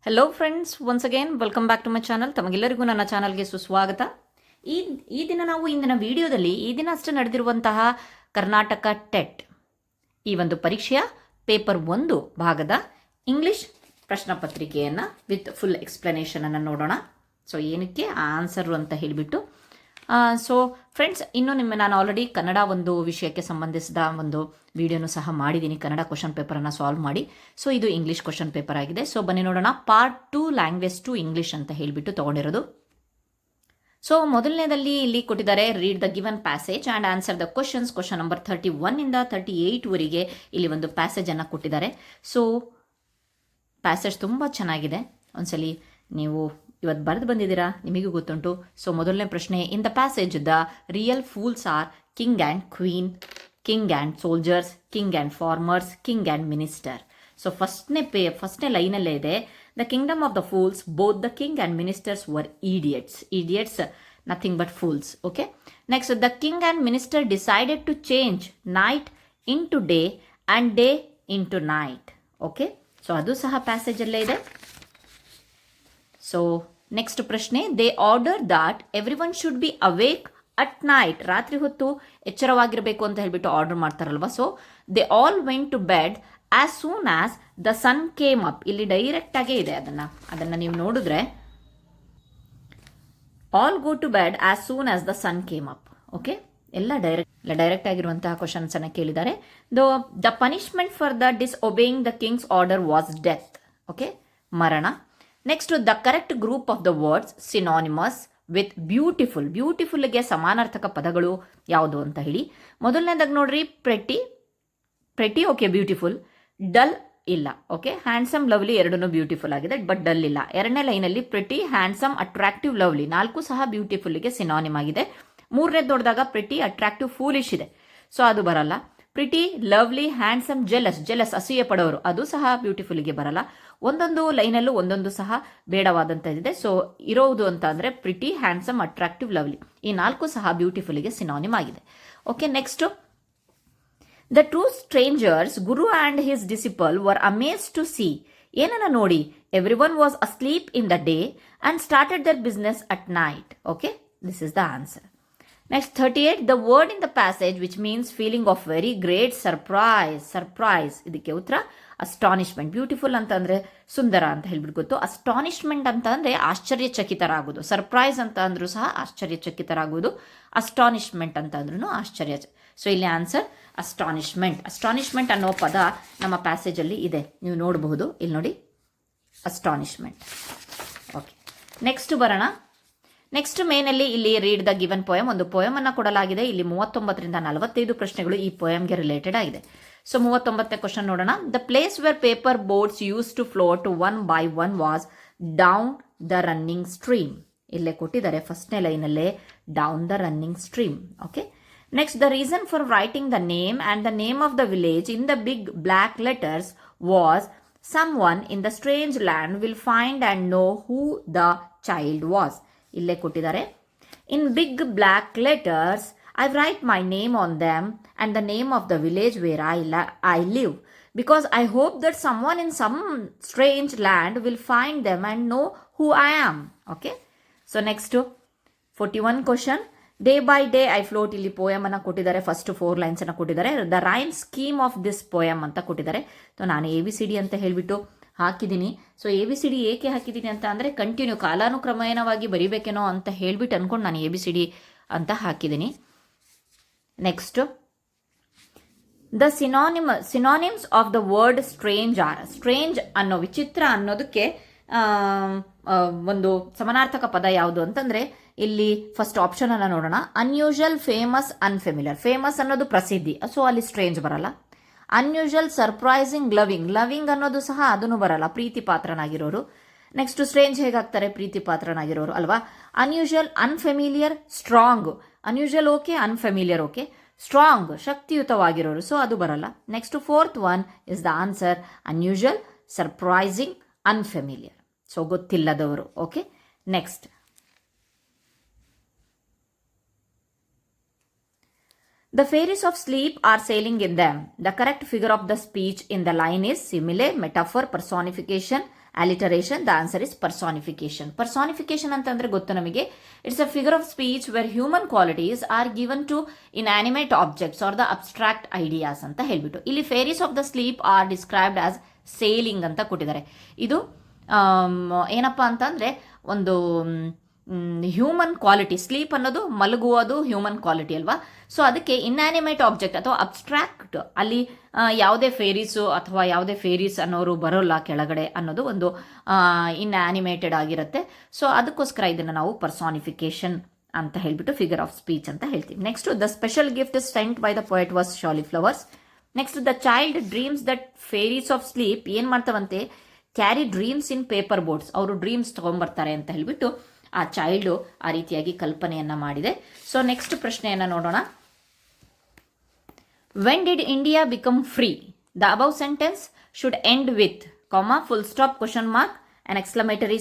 Hello friends, once again welcome back to my channel. ತಮಗೆಲ್ಲರಿಗೂ ನನ್ನ ಚಾನಲ್ಗೆ ಸುಸ್ವಾಗತ. ಈ ದಿನ ನಾವು ಇಂದಿನ ವಿಡಿಯೋದಲ್ಲಿ ಈ ದಿನ ಅಷ್ಟೇ ನಡೆದಿರುವಂತಹ ಕರ್ನಾಟಕ ಟೆಟ್ ಈ ಒಂದು ಪರೀಕ್ಷೆಯ ಪೇಪರ್ 1 ಭಾಗದ ಇಂಗ್ಲಿಷ್ ಪ್ರಶ್ನೆ ಪತ್ರಿಕೆಯನ್ನು ವಿತ್ ಫುಲ್ ಎಕ್ಸ್ಪ್ಲನೇಷನ್ ಅನ್ನು ನೋಡೋಣ. ಸೊ ಏನಕ್ಕೆ ಆನ್ಸರು ಅಂತ ಹೇಳಿಬಿಟ್ಟು ಸೊ ಫ್ರೆಂಡ್ಸ್, ನಾನು ಆಲ್ರೆಡಿ ಕನ್ನಡ ಒಂದು ವಿಷಯಕ್ಕೆ ಸಂಬಂಧಿಸಿದ ಒಂದು ವಿಡಿಯೋನು ಸಹ ಮಾಡಿದ್ದೀನಿ, ಕನ್ನಡ ಕ್ವಶನ್ ಪೇಪರನ್ನು ಸಾಲ್ವ್ ಮಾಡಿ. ಸೊ ಇದು ಇಂಗ್ಲೀಷ್ ಕ್ವಶನ್ ಪೇಪರ್ ಆಗಿದೆ. ಸೊ ಬನ್ನಿ ನೋಡೋಣ. ಪಾರ್ಟ್ 2 ಲ್ಯಾಂಗ್ವೇಜ್ ಟು ಇಂಗ್ಲೀಷ್ ಅಂತ ಹೇಳಿಬಿಟ್ಟು ತೊಗೊಂಡಿರೋದು. ಸೊ ಮೊದಲನೇದಲ್ಲಿ ಇಲ್ಲಿ ಕೊಟ್ಟಿದ್ದಾರೆ, read the given passage and answer the questions. Question number 31 ಇಂದ 38ವರೆಗೆ ಇಲ್ಲಿ ಒಂದು ಪ್ಯಾಸೇಜನ್ನು ಕೊಟ್ಟಿದ್ದಾರೆ. ಸೊ ಪ್ಯಾಸೇಜ್ ತುಂಬ ಚೆನ್ನಾಗಿದೆ. ಒಂದ್ಸಲಿ ನೀವು ಇವತ್ತು ಬರೆದು ಬಂದಿದ್ದೀರಾ, ನಿಮಗೂ ಗೊತ್ತುಂಟು. ಸೊ ಮೊದಲನೇ ಪ್ರಶ್ನೆ, in the passage the real fools are king and queen, king and soldiers, king and farmers, king and minister. So ಫಸ್ಟ್ನೇ ಲೈನಲ್ಲೇ ಇದೆ, the kingdom of the fools, both the king and ministers were idiots. Idiots, nothing but fools. Okay. Next, the king and minister decided to change night into day and day into night. Okay. So ಅದು ಸಹ passage ಅಲ್ಲೇ ಇದೆ. So next ಪ್ರಶ್ನೆ, they order that every one should be awake at night. ರಾತ್ರಿ ಹೊತ್ತು ಎಚ್ಚರವಾಗಿರಬೇಕು ಅಂತ ಹೇಳ್ಬಿಟ್ಟು ಆರ್ಡರ್ ಮಾಡ್ತಾರಲ್ವಾ. So they all went to bed as soon as the sun came up. ಇಲ್ಲಿ ಡೈರೆಕ್ಟ್ ಆಗೇ ಇದೆ, ಅದನ್ನ ನೀವು ನೋಡಿದ್ರೆ all go to bed as soon as the sun came up. Okay, ಎಲ್ಲ ಡೈರೆಕ್ಟ್ ಆಗಿರುವಂತಹ ಕ್ವಶನ್ಸ್ ಅನ್ನ ಕೇಳಿದ್ದಾರೆ. The punishment for the disobeying the king's order was death. Okay, ಮರಣ. Next, the correct group of the words synonymous with beautiful. ಬ್ಯೂಟಿಫುಲ್ಗೆ ಸಮಾನಾರ್ಥಕ ಪದಗಳು ಯಾವುದು ಅಂತ ಹೇಳಿ. ಮೊದಲನೇದಾಗಿ ನೋಡ್ರಿ, ಪ್ರೆಟಿ ಓಕೆ, ಬ್ಯೂಟಿಫುಲ್. ಡಲ್ ಇಲ್ಲ. ಓಕೆ, ಹ್ಯಾಂಡ್ಸಮ್, ಲವ್ಲಿ ಎರಡೂ ಬ್ಯೂಟಿಫುಲ್ ಆಗಿದೆ, ಬಟ್ ಡಲ್ ಇಲ್ಲ. ಎರಡನೇ ಲೈನಲ್ಲಿ ಪ್ರೆಟಿ, ಹ್ಯಾಂಡ್ಸಮ್, ಅಟ್ರಾಕ್ಟಿವ್, ಲವ್ಲಿ 4 ಸಹ ಬ್ಯೂಟಿಫುಲ್ಗೆ ಸಿನಾನಿಮ್ ಆಗಿದೆ. ಮೂರನೇದು ನೋಡಿದಾಗ ಪ್ರಿಟಿ, ಅಟ್ರಾಕ್ಟಿವ್, ಫೂಲಿಶ್ ಇದೆ. ಸೊ ಅದು ಬರಲ್ಲ. ಪ್ರಿಟಿ, ಲವ್ಲಿ, ಹ್ಯಾಂಡ್ಸಮ್, ಜೆಲಸ್ ಅಸೂಯೆ ಪಡೋರು, ಅದು ಸಹ ಬ್ಯೂಟಿಫುಲ್ಗೆ ಬರಲ್ಲ. ಒಂದೊಂದು ಲೈನಲ್ಲೂ ಒಂದೊಂದು ಸಹ ಬೇಡವಾದಂಥದ್ದಿದೆ. ಸೊ ಇರೋದು ಅಂತ ಅಂದರೆ ಪ್ರಿಟಿ, ಹ್ಯಾಂಡ್ಸಮ್, ಅಟ್ರಾಕ್ಟಿವ್, ಲವ್ಲಿ ಈ 4 ಸಹ ಬ್ಯೂಟಿಫುಲ್ಗೆ ಸಿನಾನಿಮ್ ಆಗಿದೆ. Okay, next, the two strangers guru and his disciple were amazed to see. ಏನನ್ನ ನೋಡಿ, everyone was asleep in the day and started their business at night. Okay, this is the answer. Next, 38, the word in the passage which means feeling of very great surprise. ಇದಕ್ಕೆ ಉತ್ತರ ಅಸ್ಟಾನಿಶ್ಮೆಂಟ್. Beautiful ಅಂತ ಅಂದರೆ ಸುಂದರ ಅಂತ ಹೇಳ್ಬಿಟ್ಟು ಗೊತ್ತು. ಅಸ್ಟಾನಿಶ್ಮೆಂಟ್ ಅಂತ ಅಂದರೆ ಆಶ್ಚರ್ಯಚಕಿತರಾಗುವುದು. Surprise ಅಂತ ಅಂದ್ರೂ ಸಹ ಆಶ್ಚರ್ಯಚಕಿತರಾಗುವುದು. ಅಸ್ಟಾನಿಶ್ಮೆಂಟ್ ಅಂತ ಅಂದ್ರೂ ಆಶ್ಚರ್ಯ. ಸೊ ಇಲ್ಲಿ ಆನ್ಸರ್ ಅಸ್ಟಾನಿಶ್ಮೆಂಟ್ ಅನ್ನೋ ಪದ ನಮ್ಮ ಪ್ಯಾಸೇಜಲ್ಲಿ ಇದೆ, ನೀವು ನೋಡಬಹುದು. ಇಲ್ಲಿ ನೋಡಿ, ಅಸ್ಟಾನಿಶ್ಮೆಂಟ್. ಓಕೆ, ನೆಕ್ಸ್ಟ್ ಬರೋಣ. ನೆಕ್ಸ್ಟ್ ಮೇನಲ್ಲಿ ಇಲ್ಲಿ ರೀಡ್ ದ ಗಿವನ್ ಪೋಯಮ್, ಒಂದು ಪೋಯಮ್ ಅನ್ನು ಕೊಡಲಾಗಿದೆ. ಇಲ್ಲಿ 39ರಿಂದ 45 ಪ್ರಶ್ನೆಗಳು ಈ ಪೋಯಮ್ಗೆ ರಿಲೇಟೆಡ್ ಆಗಿದೆ. ಸೊ 39ನೇ ಕ್ವಶನ್ ನೋಡೋಣ. The place where paper boats use to float one by one was down the running stream. ಇಲ್ಲೇ ಕೊಟ್ಟಿದ್ದಾರೆ ಫಸ್ಟ್ನೇ ಲೈನಲ್ಲೇ down the running stream. Okay, next, the reason for writing the name and the name of the village in the big black letters was someone in the strange land will find and know who the child was. ಇಲ್ಲೇ ಕೊಟ್ಟಿದ್ದಾರೆ. In big black letters I write my name on them and the name of the village where I live because I hope that someone in some strange land will find them and know who I am. Okay, so next 41 question, day by day I float. ಇಲ್ಲಿ poem ಅನ್ನು ಕೊಟ್ಟಿದ್ದಾರೆ. First 4 lines ಅನ್ನು ಕೊಟ್ಟಿದ್ದಾರೆ. The rhyme scheme of this poem ಅಂತ ಕೊಟ್ಟಿದ್ದಾರೆ. So ನಾನು ABCD ಅಂತ ಹೇಳಿಬಿಟ್ಟು ಹಾಕಿದ್ದೀನಿ. ಸೊ ABCD ಏಕೆ ಹಾಕಿದ್ದೀನಿ ಅಂತ ಅಂದರೆ ಕಂಟಿನ್ಯೂ ಕಾಲಾನುಕ್ರಮೇಣವಾಗಿ ಬರಿಬೇಕೇನೋ ಅಂತ ಹೇಳ್ಬಿಟ್ಟು ಅನ್ಕೊಂಡು ನಾನು ABCD ಅಂತ ಹಾಕಿದ್ದೀನಿ. Next, the synonyms of the word strange are. Strange ಅನ್ನೋ, ವಿಚಿತ್ರ ಅನ್ನೋದಕ್ಕೆ ಒಂದು ಸಮಾನಾರ್ಥಕ ಪದ ಯಾವುದು ಅಂತಂದರೆ ಇಲ್ಲಿ ಫಸ್ಟ್ ಆಪ್ಷನ್ ಅನ್ನು ನೋಡೋಣ. Unusual, famous, unfamiliar. ಫೇಮಸ್ ಅನ್ನೋದು ಪ್ರಸಿದ್ಧಿ, ಸೊ ಅಲ್ಲಿ ಸ್ಟ್ರೇಂಜ್ ಬರಲ್ಲ. ಅನ್ಯೂಶುವಲ್, ಸರ್ಪ್ರೈಸಿಂಗ್, ಲವಿಂಗ್ ಅನ್ನೋದು ಸಹ ಅದನ್ನು ಬರಲ್ಲ, ಪ್ರೀತಿ ಪಾತ್ರನಾಗಿರೋರು. ನೆಕ್ಸ್ಟ್, ಸ್ಟ್ರೇಂಜ್ ಹೇಗಾಗ್ತಾರೆ, ಪ್ರೀತಿ ಪಾತ್ರನಾಗಿರೋರು ಅಲ್ವಾ. Unusual, unfamiliar, strong. Unusual okay, unfamiliar okay. Strong, ಶಕ್ತಿಯುತವಾಗಿರೋರು, ಸೊ ಅದು ಬರಲ್ಲ. Next 4th one is the answer, unusual, surprising, unfamiliar. So ಗೊತ್ತಿಲ್ಲದವರು. Okay, next, the fairies of sleep are sailing in them. The correct figure of the speech in the line is simile, metaphor, personification, alliteration. The answer is personification. Personification ಅಂತಂದ್ರೆ ಗೊತ್ತು ನಮಗೆ, it's a figure of speech where human qualities are given to inanimate objects or the abstract ideas ಅಂತ ಹೇಳ್ಬಿಟ್ಟು. ಇಲ್ಲಿ fairies of the sleep are described as sailing ಅಂತ ಕೊಟ್ಟಿದ್ದಾರೆ. ಇದು ಏನಪ್ಪ ಅಂತಂದರೆ ಒಂದು ಹ್ಯೂಮನ್ ಕ್ವಾಲಿಟಿ. ಸ್ಲೀಪ್ ಅನ್ನೋದು ಮಲಗುವುದು ಹ್ಯೂಮನ್ ಕ್ವಾಲಿಟಿ ಅಲ್ವಾ. ಸೊ ಅದಕ್ಕೆ ಇನ್ಆನಿಮೇಟ್ ಆಬ್ಜೆಕ್ಟ್ ಅಥವಾ ಅಬ್ಸ್ಟ್ರಾಕ್ಟ್, ಅಲ್ಲಿ ಯಾವುದೇ ಫೇರೀಸು ಅಥವಾ ಯಾವುದೇ ಫೇರೀಸ್ ಅನ್ನೋರು ಬರೋಲ್ಲ ಕೆಳಗಡೆ ಅನ್ನೋದು ಒಂದು ಇನ್ಆನಿಮೇಟೆಡ್ ಆಗಿರುತ್ತೆ. ಸೊ ಅದಕ್ಕೋಸ್ಕರ ಇದನ್ನು ನಾವು ಪರ್ಸಾನಿಫಿಕೇಶನ್ ಅಂತ ಹೇಳ್ಬಿಟ್ಟು ಫಿಗರ್ ಆಫ್ ಸ್ಪೀಚ್ ಅಂತ ಹೇಳ್ತೀವಿ. Next, the special gift sent by the poet was shiuli flowers. Next, the child dreams that fairies of sleep ಏನು ಮಾಡ್ತಾವಂತೆ, carry dreams in paper boards. ಅವರು ಡ್ರೀಮ್ಸ್ ತೊಗೊಂಬರ್ತಾರೆ ಅಂತ ಹೇಳ್ಬಿಟ್ಟು ಆ ಚೈಲ್ಡು ಆ ರೀತಿಯಾಗಿ ಕಲ್ಪನೆಯನ್ನು ಮಾಡಿದೆ. ಸೊ ನೆಕ್ಸ್ಟ್ ಪ್ರಶ್ನೆಯನ್ನು ನೋಡೋಣ. When did India become free? The above sentence should end with comma, full stop, question mark, and exclamatory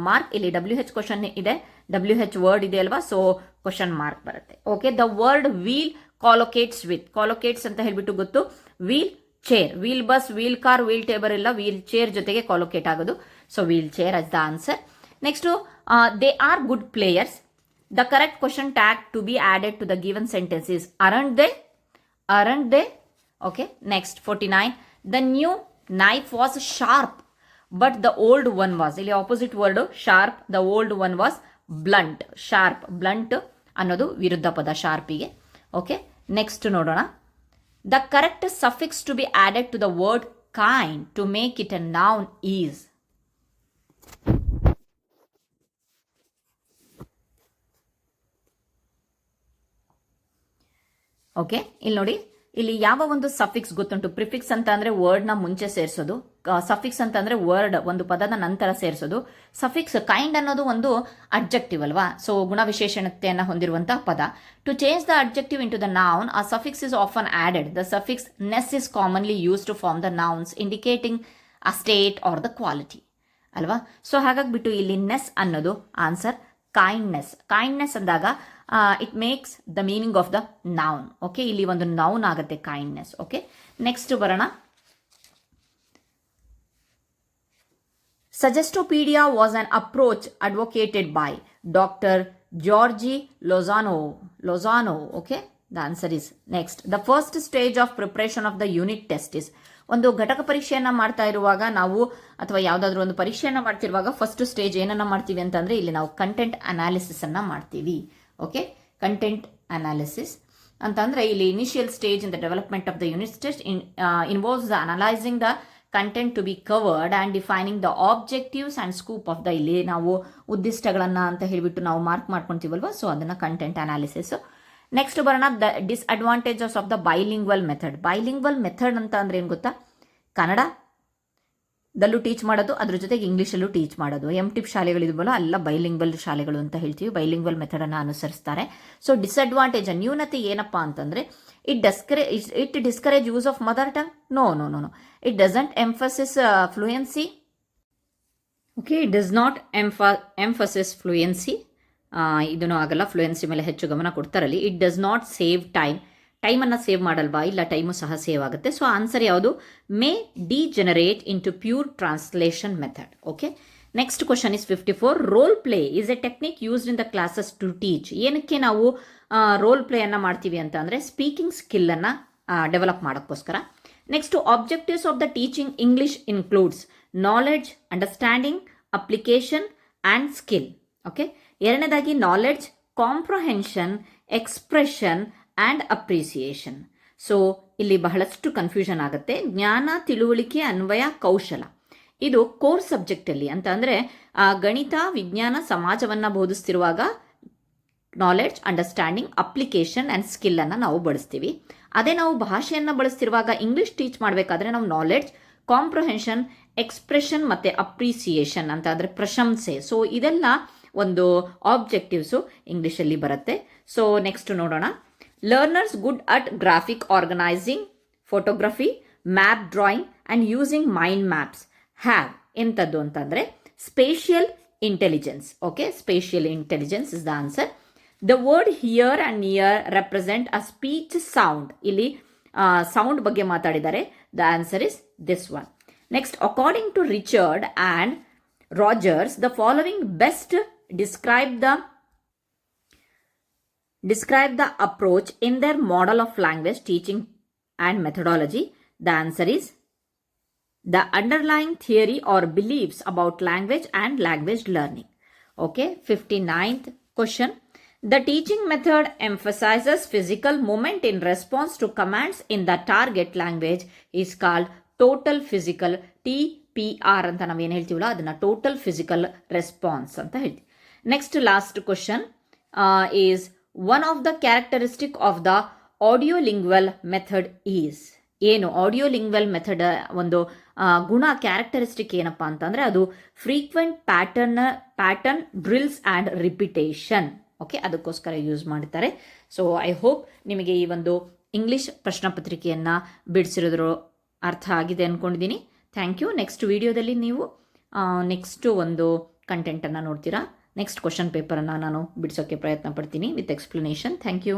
mark. ಇಲ್ಲಿ WH ಕ್ವಶನ್ ಇದೆ, WH ವರ್ಡ್ ಇದೆ ಅಲ್ವಾ, ಸೊ ಕ್ವಶನ್ ಮಾರ್ಕ್ ಬರುತ್ತೆ. Okay, the word wheel collocates with, collocates ಅಂತ ಹೇಳ್ಬಿಟ್ಟು ಗೊತ್ತು, wheel chair, wheel bus, wheel car, wheel table ಎಲ್ಲ wheel chair ಜೊತೆಗೆ ಕಾಲೋಕೇಟ್ ಆಗೋದು. So wheel chair as the answer. Next, they are good players. The correct question tag to be added to the given sentence is aren't they? Aren't they? Okay. Next, 49. The new knife was sharp, but the old one was. ಇಲ್ಲಿ opposite word sharp. The old one was blunt. Sharp, blunt ಅನ್ನೋದು ವಿರುದ್ಧ ಪದ ಶಾರ್ಪಿಗೆ. Okay, next ನೋಡೋಣ. The correct suffix to be added to the word kind to make it a noun is. Okay, ಇಲ್ಲಿ ನೋಡಿ, ಇಲ್ಲಿ ಯಾವ ಒಂದು ಸಫಿಕ್ಸ್ ಗೊತ್ತುಂಟು. ಪ್ರಿಫಿಕ್ಸ್ ಅಂತ ಅಂದ್ರೆ ವರ್ಡ್ನ ಮುಂಚೆ ಸೇರಿಸೋದು, ಸಫಿಕ್ಸ್ ಅಂತ ಅಂದ್ರೆ ವರ್ಡ್ ಒಂದು ಪದದ ನಂತರ ಸೇರಿಸೋದು. ಸಫಿಕ್ಸ್ ಕೈಂಡ್ ಅನ್ನೋದು ಒಂದು ಅಡ್ಜೆಕ್ಟಿವ್ ಅಲ್ವಾ, ಸೊ ಗುಣವಿಶೇಷಣತೆಯನ್ನು ಹೊಂದಿರುವಂತಹ ಪದ. To change the adjective into the noun, a suffix is often added. The suffix ness is commonly use to form the nouns indicating a state or the quality ಅಲ್ವಾ. So ಹಾಗಾಗ್ಬಿಟ್ಟು ಇಲ್ಲಿ ness ಅನ್ನೋದು answer. Kindness, kindness ಅಂದಾಗ it makes the meaning of the noun. Okay, ಇಲ್ಲಿ ಒಂದು noun ಆಗುತ್ತೆ kindness. Okay, next ಬರೋಣ. Suggestopedia was an approach advocated by doctor Georgi Lozanov. Okay, the answer is next. The first stage of preparation of the unit test is. ಒಂದು ಘಟಕ ಪರೀಕ್ಷೆಯನ್ನು ಮಾಡ್ತಾ ಇರುವಾಗ ನಾವು, ಅಥವಾ ಯಾವುದಾದ್ರೂ ಒಂದು ಪರೀಕ್ಷೆಯನ್ನು ಮಾಡ್ತಿರುವಾಗ ಫಸ್ಟ್ ಸ್ಟೇಜ್ ಏನನ್ನ ಮಾಡ್ತೀವಿ ಅಂತಂದ್ರೆ ಇಲ್ಲಿ ನಾವು ಕಂಟೆಂಟ್ ಅನಾಲಿಸಿಸ್ ಅನ್ನ ಮಾಡ್ತೀವಿ. ಓಕೆ, ಕಂಟೆಂಟ್ ಅನಾಲಿಸಿಸ್ ಅಂತಂದ್ರೆ ಇಲ್ಲಿ initial stage in the development of the unit test involves the analysing the content to be covered and defining the objectives and scope of the, ಇಲ್ಲಿ ನಾವು ಉದ್ದೇಶಗಳನ್ನು ಅಂತ ಹೇಳಿಬಿಟ್ಟು ನಾವು ಮಾರ್ಕ್ ಮಾಡ್ಕೊತೀವಲ್ವ, ಸೊ ಅದನ್ನು ಕಂಟೆಂಟ್ ಅನಾಲಿಸಿಸ್. ನೆಕ್ಸ್ಟ್ ಬರೋಣ. The disadvantages of the bilingual method. Bilingual method ಅಂತ ಅಂದ್ರೆ ಏನು ಗೊತ್ತಾ, ಕನ್ನಡದಲ್ಲೂ ಟೀಚ್ ಮಾಡೋದು, ಅದ್ರ ಜೊತೆಗೆ ಇಂಗ್ಲೀಷಲ್ಲೂ ಟೀಚ್ ಮಾಡೋದು. ಟಿಪ್ ಶಾಲೆಗಳಿದ್ವಲ್ಲ ಅಲ್ಲ ಬೈಲಿಂಗ್ವಲ್ ಶಾಲೆಗಳು ಅಂತ ಹೇಳ್ತೀವಿ. ಬೈಲಿಂಗ್ವಲ್ ಮೆಥಡನ್ನು ಅನುಸರಿಸ್ತಾರೆ. ಸೊ ಡಿಸ್ಅಡ್ವಾಂಟೇಜ್, ನ್ಯೂನತೆ ಏನಪ್ಪ ಅಂತಂದ್ರೆ it discourage use of mother tongue. No, it doesn't emphasis fluency. Okay, it does not emphasis fluency. ಇದನ್ನು ಆಗಲ್ಲ, ಫ್ಲೂಯೆನ್ಸಿ ಮೇಲೆ ಹೆಚ್ಚು ಗಮನ ಕೊಡ್ತಾರಲ್ಲಿ. ಇಟ್ ಡಸ್ ನಾಟ್ ಸೇವ್ ಟೈಮನ್ನು ಸೇವ್ ಮಾಡಲ್ವಾ, ಇಲ್ಲ ಟೈಮು ಸಹ ಸೇವ್ ಆಗುತ್ತೆ. ಸೊ ಆನ್ಸರ್ ಯಾವುದು, may degenerate into pure translation method. Okay, next question is 54. Role play is a technique used in the classes to teach. ಏನಕ್ಕೆ ನಾವು role ಪ್ಲೇಯನ್ನು ಮಾಡ್ತೀವಿ ಅಂತ ಅಂದರೆ ಸ್ಪೀಕಿಂಗ್ ಸ್ಕಿಲ್ಲನ್ನು ಡೆವಲಪ್ ಮಾಡೋಕ್ಕೋಸ್ಕರ. Next, objectives of the teaching English includes knowledge, understanding, application and skill. Okay, ಎರಡನೇದಾಗಿ knowledge, comprehension, expression and appreciation. So ಇಲ್ಲಿ ಬಹಳಷ್ಟು ಕನ್ಫ್ಯೂಷನ್ ಆಗುತ್ತೆ. ಜ್ಞಾನ, ತಿಳುವಳಿಕೆ, ಅನ್ವಯ, ಕೌಶಲ ಇದು ಕೋರ್ ಸಬ್ಜೆಕ್ಟಲ್ಲಿ ಅಂತ ಅಂದರೆ ಗಣಿತ, ವಿಜ್ಞಾನ, ಸಮಾಜವನ್ನು ಬೋಧಿಸ್ತಿರುವಾಗ ನಾಲೆಡ್ಜ್, ಅಂಡರ್ಸ್ಟ್ಯಾಂಡಿಂಗ್, ಅಪ್ಲಿಕೇಶನ್ ಆ್ಯಂಡ್ ಸ್ಕಿಲ್ಲನ್ನು ನಾವು ಬಳಸ್ತೀವಿ. ಅದೇ ನಾವು ಭಾಷೆಯನ್ನು ಬಳಸ್ತಿರುವಾಗ ಇಂಗ್ಲೀಷ್ ಟೀಚ್ ಮಾಡಬೇಕಾದ್ರೆ ನಾವು ನಾಲೆಡ್ಜ್, ಕಾಂಪ್ರಹೆನ್ಷನ್, ಎಕ್ಸ್ಪ್ರೆಷನ್ ಮತ್ತು ಅಪ್ರಿಸಿಯೇಷನ್ ಅಂತ ಅಂದರೆ ಪ್ರಶಂಸೆ. ಸೊ ಇದೆಲ್ಲ ಒಂದು ಆಬ್ಜೆಕ್ಟಿವ್ಸು ಇಂಗ್ಲೀಷಲ್ಲಿ ಬರುತ್ತೆ. ಸೊ ನೆಕ್ಸ್ಟ್ ನೋಡೋಣ. Learners good at graphic organising, photography, map drawing and using mind maps have ಎಂಥದ್ದು ಅಂತಂದರೆ spatial intelligence. Okay, spatial intelligence is the answer. The word here and near represent a speech sound. ಇಲ್ಲಿ sound ಬಗ್ಗೆ ಮಾತಾಡಿದ್ದಾರೆ. The answer is this one. Next, according to Richard and Rogers, the following best describe the approach in their model of language teaching and methodology. The answer is the underlying theory or beliefs about language and language learning. Okay, 59th question. The teaching method emphasizes physical movement in response to commands in the target language is called total physical TPR ಅಂತ ನಾವೇನು ಹೇಳ್ತೀವಲ್ಲ ಅದನ್ನ total physical response ಅಂತ ಹೇಳ್ತೀವಿ. Next last question is one of the characteristic of the audiolingual method is. ಏನು audiolingual method ಒಂದು ಗುಣ characteristic ಏನಪ್ಪಾ ಅಂತಂದ್ರೆ ಅದು frequent pattern drills and repetition. Okay, ಅದಕ್ಕೋಸ್ಕರ ಯೂಸ್ ಮಾಡ್ತಾರೆ. ಸೊ ಐ ಹೋಪ್ ನಿಮಗೆ ಈ ಒಂದು ಇಂಗ್ಲಿಷ್ ಪ್ರಶ್ನೆ ಪತ್ರಿಕೆಯನ್ನು ಬಿಡಿಸಿರೋದ್ರ ಅರ್ಥ ಆಗಿದೆ ಅಂದ್ಕೊಂಡಿದ್ದೀನಿ. Thank you. ನೆಕ್ಸ್ಟ್ ವಿಡಿಯೋದಲ್ಲಿ ನೀವು ನೆಕ್ಸ್ಟು ಒಂದು ಕಂಟೆಂಟನ್ನು ನೋಡ್ತೀರಾ. ನೆಕ್ಸ್ಟ್ ಕ್ವಶನ್ ಪೇಪರನ್ನು ನಾನು ಬಿಡಿಸೋಕ್ಕೆ ಪ್ರಯತ್ನ ಪಡ್ತೀನಿ ವಿತ್ ಎಕ್ಸ್ಪ್ಲನೇಷನ್. Thank you.